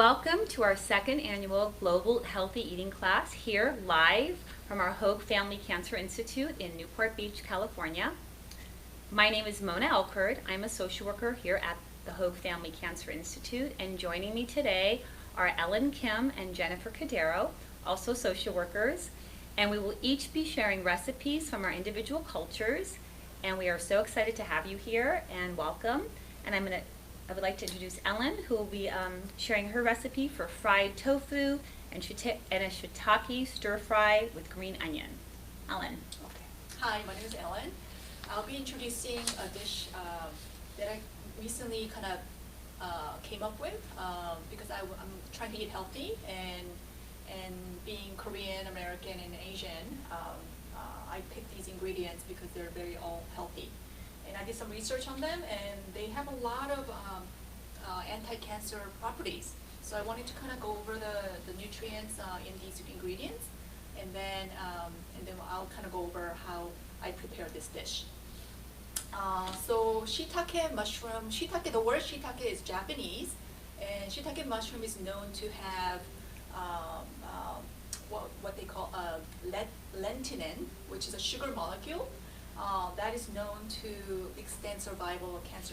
Welcome to our second annual Global Healthy Eating class here live from our Hoag Family Cancer Institute in Newport Beach, California. My name is Mona Elkerd. I'm a social worker here at the Hoag Family Cancer Institute, and joining me today are Ellen Kim and Jennifer Cadero, also social workers, and we will each be sharing recipes from our individual cultures, and we are so excited to have you here, and welcome. And I would like to introduce Ellen, who will be sharing her recipe for fried tofu and a shiitake stir fry with green onion. Ellen. Okay. Hi, my name is Ellen. I'll be introducing a dish that I recently kind of came up with because I'm trying to eat healthy, and being Korean, American, and Asian, I picked these ingredients because they're very all healthy. And I did some research on them, and they have a lot of anti-cancer properties. So I wanted to kind of go over the nutrients in these ingredients, and then I'll kind of go over how I prepare this dish. So shiitake mushroom, the word shiitake is Japanese, and shiitake mushroom is known to have what they call lentinin, which is a sugar molecule that is known to extend survival of cancer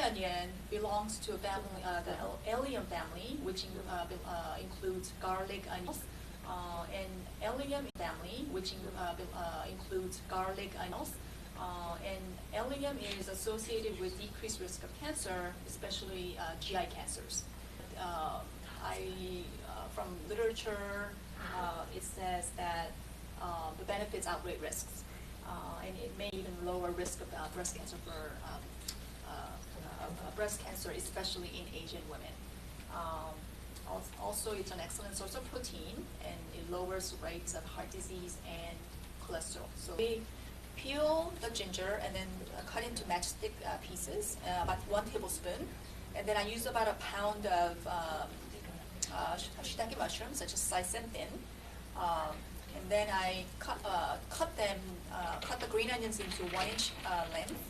onion belongs to a family, the allium family, which includes garlic, onions, and allium family, which includes garlic, onions, and allium is associated with decreased risk of cancer, especially GI cancers. From literature, it says that the benefits outweigh risks, and it may even lower risk of breast cancer breast cancer, especially in Asian women. Also, it's an excellent source of protein, and it lowers rates of heart disease and cholesterol. So we peel the ginger and then cut into matchstick pieces, about 1 tablespoon, and then I use about a pound of shiitake mushrooms, such as slice them thin, and then I cut the green onions into 1-inch length,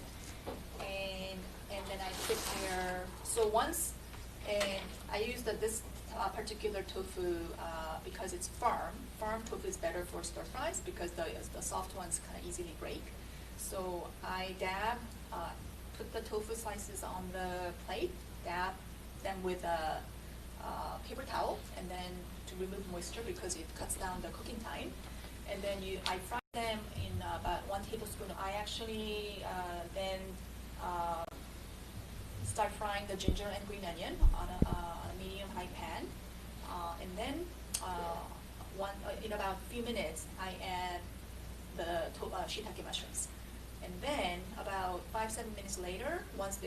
and then I prepare. So once, and I use this particular tofu because it's farm. Farm tofu is better for stir fries because the soft ones kind of easily break. So I put the tofu slices on the plate, dab them with a paper towel, and then to remove moisture because it cuts down the cooking time. And then I fry them in about 1 tablespoon. I actually then start frying the ginger and green onion on a medium-high pan, and then in about a few minutes, I add the shiitake mushrooms. And then about 5-7 minutes later, once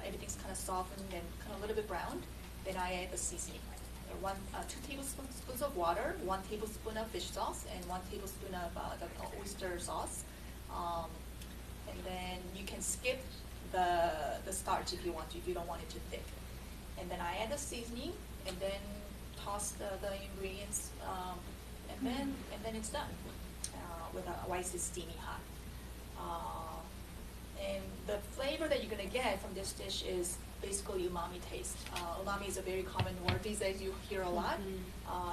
everything's kind of softened and kind of a little bit browned, then I add the seasoning. 2 tablespoons of water, 1 tablespoon of fish sauce, and 1 tablespoon of the oyster sauce. And then you can skip the starch if you want to, if you don't want it too thick. And then I add the seasoning, and then toss the ingredients, and then it's done with while it's steamy hot. And the flavor that you're going to get from this dish is basically umami taste. Umami is a very common word these days. You hear a lot.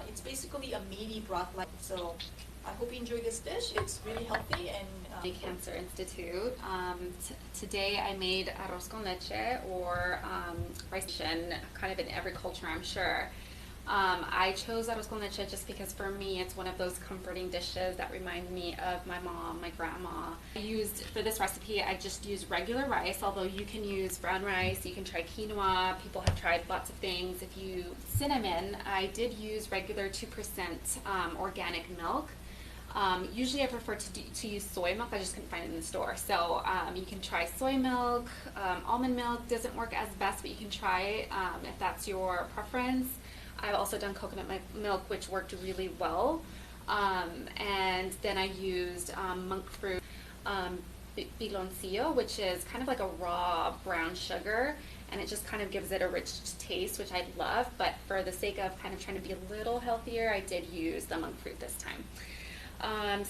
It's basically a meaty broth. So I hope you enjoy this dish. It's really healthy and Cancer Institute. Today I made arroz con leche, or rice, kind of in every culture, I'm sure. I chose arroz con leche just because for me it's one of those comforting dishes that remind me of my mom, my grandma. For this recipe, I just used regular rice, although you can use brown rice, you can try quinoa, people have tried lots of things. Cinnamon, I did use regular 2% organic milk. Usually I prefer to use soy milk. I just couldn't find it in the store. So you can try soy milk. Almond milk doesn't work as best, but you can try it if that's your preference. I've also done coconut milk, which worked really well. And then I used monk fruit piloncillo, which is kind of like a raw brown sugar, and it just kind of gives it a rich taste, which I love. But for the sake of kind of trying to be a little healthier, I did use the monk fruit this time.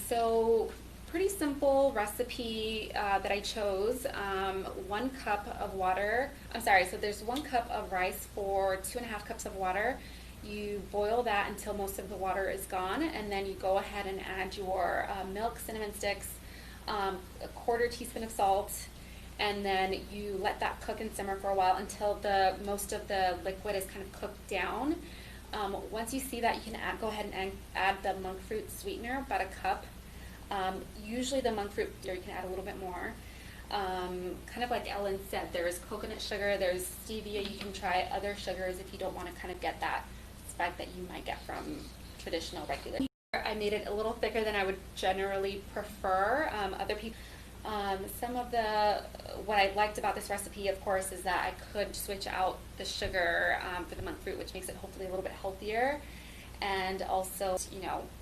So pretty simple recipe that I chose. 1 cup of water. So there's 1 cup of rice for 2.5 cups of water. You boil that until most of the water is gone, and then you go ahead and add your milk, cinnamon sticks, a 1/4 teaspoon of salt, and then you let that cook and simmer for a while until most of the liquid is kind of cooked down. Once you see that, you can go ahead and add the monk fruit sweetener, about 1 cup. Usually the monk fruit, you can add a little bit more. Kind of like Ellen said, there's coconut sugar, there's stevia. You can try other sugars if you don't want to kind of get that spike that you might get from traditional regular. I made it a little thicker than I would generally prefer. Other people. What I liked about this recipe, of course, is that I could switch out the sugar for the monk fruit, which makes it hopefully a little bit healthier, and also,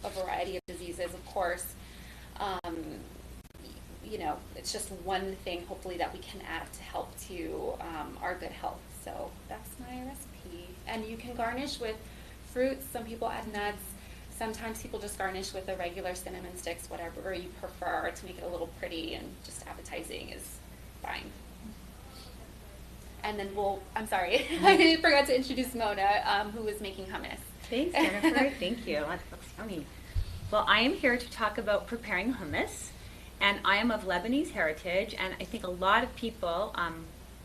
a variety of diseases, of course. It's just one thing, hopefully, that we can add to help to our good health. So that's my recipe. And you can garnish with fruits. Some people add nuts. Sometimes people just garnish with the regular cinnamon sticks, whatever you prefer, to make it a little pretty and just appetizing is fine. And then I'm sorry, I forgot to introduce Mona, who is making hummus. Thanks, Jennifer. Thank you. That looks yummy. Well, I am here to talk about preparing hummus, and I am of Lebanese heritage, and I think a lot of people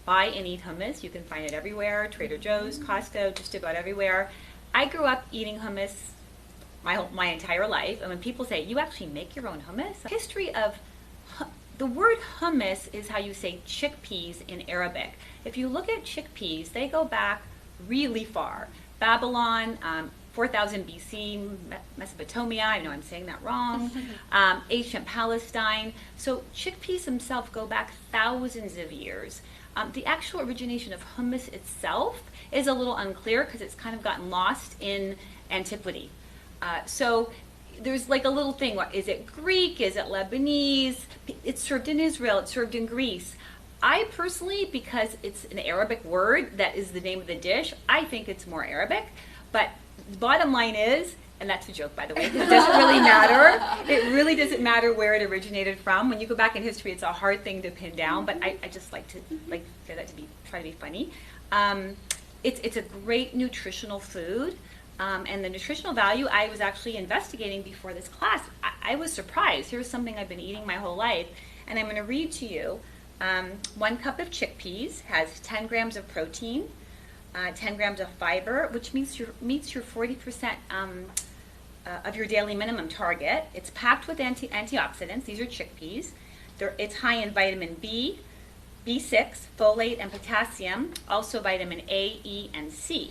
buy and eat hummus. You can find it everywhere, Trader Joe's, Costco, just about everywhere. I grew up eating hummus my entire life, and when people say, you actually make your own hummus? History of the word hummus is how you say chickpeas in Arabic. If you look at chickpeas, they go back really far. Babylon, 4000 BC, Mesopotamia, I know I'm saying that wrong, ancient Palestine. So chickpeas themselves go back thousands of years. The actual origination of hummus itself is a little unclear because it's kind of gotten lost in antiquity. So there's like a little thing, is it Greek, is it Lebanese? It's served in Israel, it's served in Greece. I personally, because it's an Arabic word that is the name of the dish, I think it's more Arabic. But the bottom line is, and that's a joke by the way, because it doesn't really matter. It really doesn't matter where it originated from. When you go back in history, it's a hard thing to pin down, but I just like to say that try to be funny. It's a great nutritional food. And the nutritional value I was actually investigating before this class, I was surprised. Here's something I've been eating my whole life, and I'm going to read to you. 1 cup of chickpeas has 10 grams of protein, 10 grams of fiber, which meets your 40% of your daily minimum target. It's packed with antioxidants. These are chickpeas. It's high in vitamin B, B6, folate, and potassium, also vitamin A, E, and C.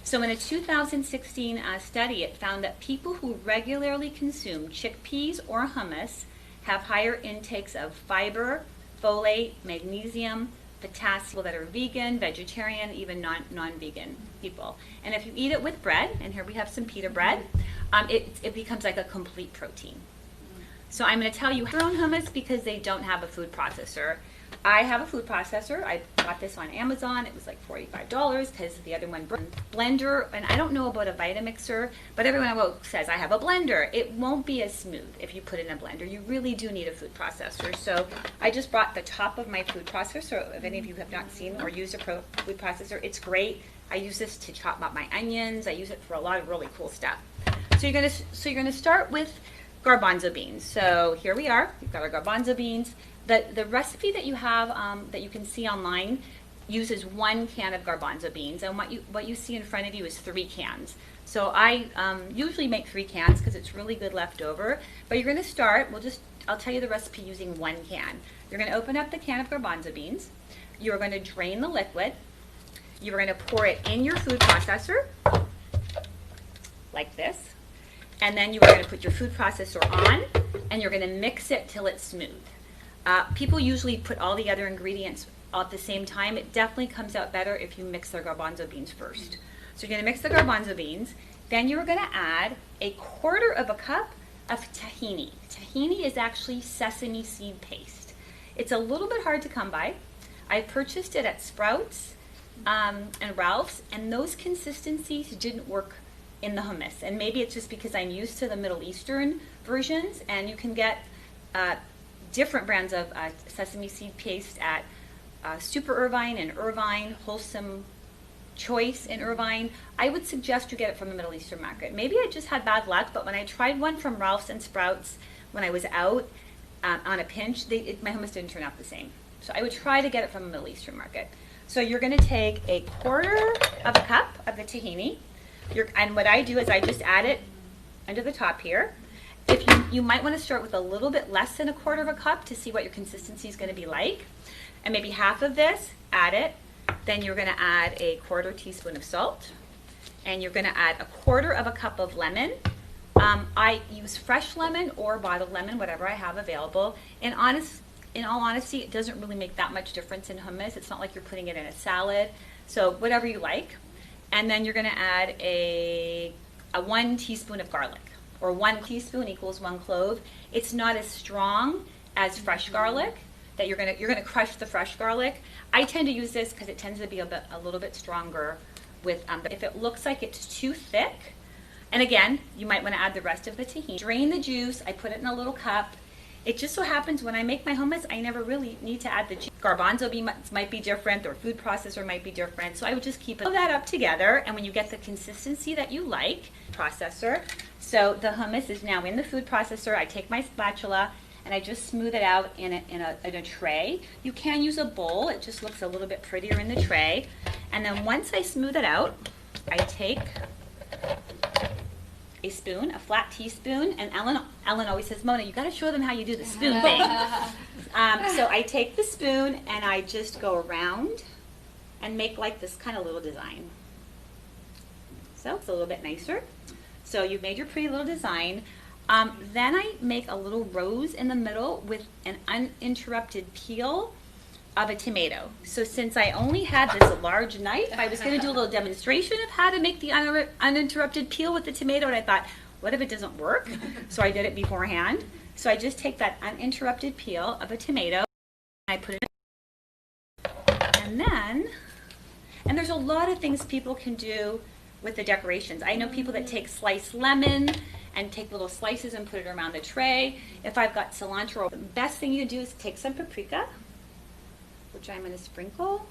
So in a 2016 study, it found that people who regularly consume chickpeas or hummus have higher intakes of fiber, folate, magnesium, potassium, people that are vegan, vegetarian, even non-vegan people. And if you eat it with bread, and here we have some pita bread, it becomes like a complete protein. So I'm going to tell you your own hummus because they don't have a food processor. I have a food processor. I bought this on Amazon. It was like $45 because the other one blender, and I don't know about a Vitamixer, but everyone says I have a blender. It won't be as smooth if you put it in a blender. You really do need a food processor. So I just brought the top of my food processor. If any of you have not seen or used a food processor, it's great. I use this to chop up my onions. I use it for a lot of really cool stuff. So you're gonna start with garbanzo beans. So here we are. We've got our garbanzo beans. The recipe that you have that you can see online uses 1 can of garbanzo beans, and what you see in front of you is 3 cans. So I usually make 3 cans because it's really good left over. But you're going to start. I'll tell you the recipe using 1 can. You're going to open up the can of garbanzo beans. You're going to drain the liquid. You're going to pour it in your food processor, like this. And then you are going to put your food processor on, and you're going to mix it till it's smooth. People usually put all the other ingredients at the same time. It definitely comes out better if you mix the garbanzo beans first. So you're going to mix the garbanzo beans. Then you're going to add 1/4 cup of tahini. Tahini is actually sesame seed paste. It's a little bit hard to come by. I purchased it at Sprouts and Ralph's, and those consistencies didn't work in the hummus. And maybe it's just because I'm used to the Middle Eastern versions, and you can get different brands of sesame seed paste at Super Irvine and Irvine, Wholesome Choice in Irvine. I would suggest you get it from the Middle Eastern market. Maybe I just had bad luck, but when I tried one from Ralph's and Sprouts when I was out on a pinch, my hummus didn't turn out the same. So I would try to get it from a Middle Eastern market. So you're going to take 1/4 cup of the tahini, and what I do is I just add it under the top here. If you might want to start with a little bit less than 1/4 cup to see what your consistency is going to be like, and maybe half of this, add it. Then you're going to add 1/4 teaspoon of salt, and you're going to add 1/4 cup of lemon. I use fresh lemon or bottled lemon, whatever I have available. In all honesty, it doesn't really make that much difference in hummus. It's not like you're putting it in a salad. So whatever you like. And then you're going to add a 1 teaspoon of garlic, or 1 teaspoon equals 1 clove. It's not as strong as fresh garlic. That you're gonna crush the fresh garlic. I tend to use this because it tends to be a little bit stronger. If it looks like it's too thick, and again, you might want to add the rest of the tahini. Drain the juice. I put it in a little cup. It just so happens when I make my hummus, I never really need to add the juice. Garbanzo beans might be different, or food processor might be different. So I would just keep all that up together, and when you get the consistency that you like, processor. So the hummus is now in the food processor. I take my spatula and I just smooth it out in a tray. You can use a bowl. It just looks a little bit prettier in the tray. And then once I smooth it out, I take a spoon, a flat teaspoon, and Ellen always says, Mona, you got to show them how you do the spoon thing. So I take the spoon and I just go around and make like this kind of little design. So it's a little bit nicer. So you've made your pretty little design. Then I make a little rose in the middle with an uninterrupted peel of a tomato. So since I only had this large knife, I was going to do a little demonstration of how to make the uninterrupted peel with the tomato, and I thought, what if it doesn't work? So I did it beforehand. So I just take that uninterrupted peel of a tomato, and I put it in, and there's a lot of things people can do with the decorations. I know people that take sliced lemon and take little slices and put it around the tray. If I've got cilantro, the best thing you can do is take some paprika, which I'm going to sprinkle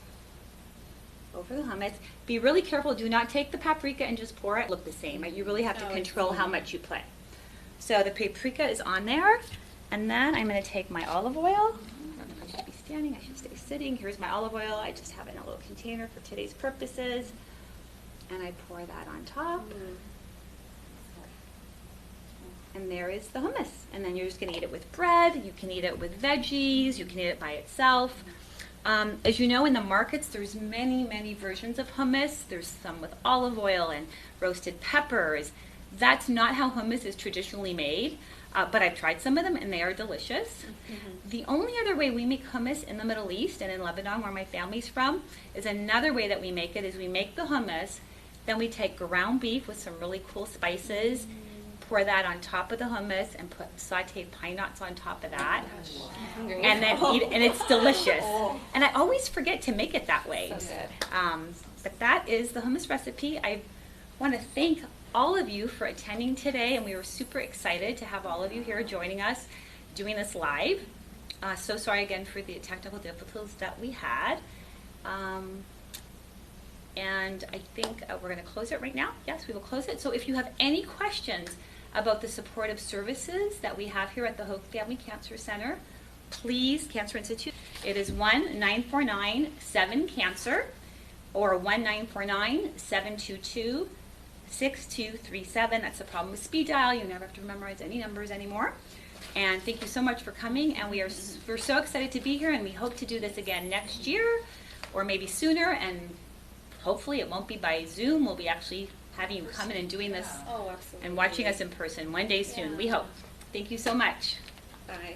over the hummus. Be really careful. Do not take the paprika and just pour it. Look the same. Right? You really have to control how much you put. So the paprika is on there, and then I'm going to take my olive oil. I don't know if I should be standing. I should stay sitting. Here's my olive oil. I just have it in a little container for today's purposes, and I pour that on top. And there is the hummus. And then you're just going to eat it with bread. You can eat it with veggies. You can eat it by itself. As you know, in the markets, there's many, many versions of hummus. There's some with olive oil and roasted peppers. That's not how hummus is traditionally made, but I've tried some of them and they are delicious. Mm-hmm. The only other way we make hummus in the Middle East and in Lebanon, where my family's from, is another way that we make it is we make the hummus, then we take ground beef with some really cool spices, pour that on top of the hummus, and put sauteed pine nuts on top of that, and then eat it, and it's delicious. And I always forget to make it that way. So good. But that is the hummus recipe. I want to thank all of you for attending today, and we were super excited to have all of you here joining us doing this live. So sorry again for the technical difficulties that we had. And I think we're going to close it right now. Yes, we will close it. So if you have any questions about the supportive services that we have here at the Hoag Family Cancer Center, please, Cancer Institute, it is 1-949-7-CANCER or 1-949-722-6237. That's the problem with speed dial. You never have to memorize any numbers anymore. And thank you so much for coming. And we're so excited to be here, and we hope to do this again next year or maybe sooner. And hopefully it won't be by Zoom. We'll be actually having you come in and doing this and watching us in person one day soon. We hope. Thank you so much. Bye.